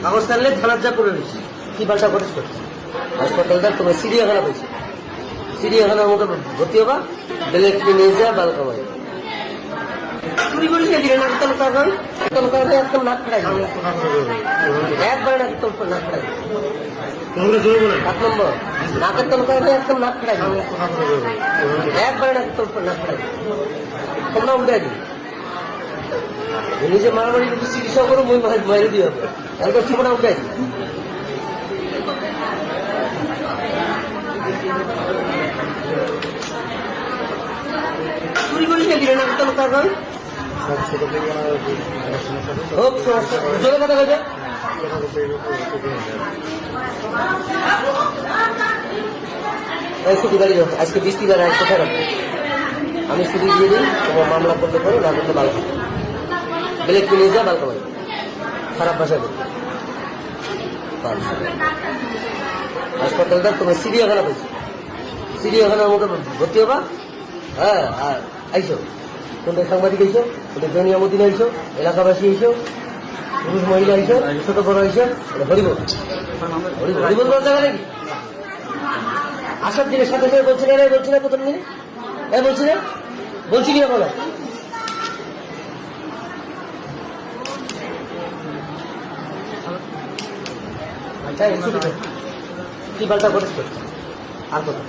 কাগজ থাকলে থানার যা করে নিচ্ছি কি পাল্টা করিস করছি হাসপাতালটা তোমার চিড়িয়াখানা পেয়েছি চিড়িয়াখানার মতো ভর্তি হবা বেলেট নিয়ে যা বাল কামাই চুরি করিস না দিলে নাক তলকার হয় তলকার হয়ে একদম নাক ফেরাই একবারে নাক তলকার নাক ফেরাই 7 নম্বর নাকের তলকার হয়ে একদম নাক ফেরাই একবারে নাক তলকার নাক ফেরাই তোমরা উঠে দিই নিজে মারামারি যদি চিকিৎসা করো মই মারি দিয়ে হবে একবার ঠিকানা উঠে দিই চুরি করিস না দিলে নাক তলকার হয় হোক জোরে কথা বলছে ছুটি গাড়ি আজকে বৃষ্টিবার কোথায় রাখবো আমি ছুটি দিয়ে দিই তোমার মামলা করতে পারো না করতে ভালো ব্লেক নিয়ে যা বালকা ভাই খারাপ ভাষা করতে হাসপাতালটা তোমার চিড়িয়াখানা পেয়েছি চিড়িয়াখানার মতো ভর্তি হবা হ্যাঁ আর আইসো কোনটা সাংবাদিক আইসো কোনটা জনিয়ামুদ্দিন আইসো এলাকাবাসী আইসো পুরুষ মহিলা আইসো ছোট বড় আইসো হরিবল হরিবল বলতে গেলে কি আসার দিনের সাথে সাথে বলছি না বলছি না প্রথম দিনে বলছি না বলছি কিনা বলো কি পাল্টা করিস আর কথা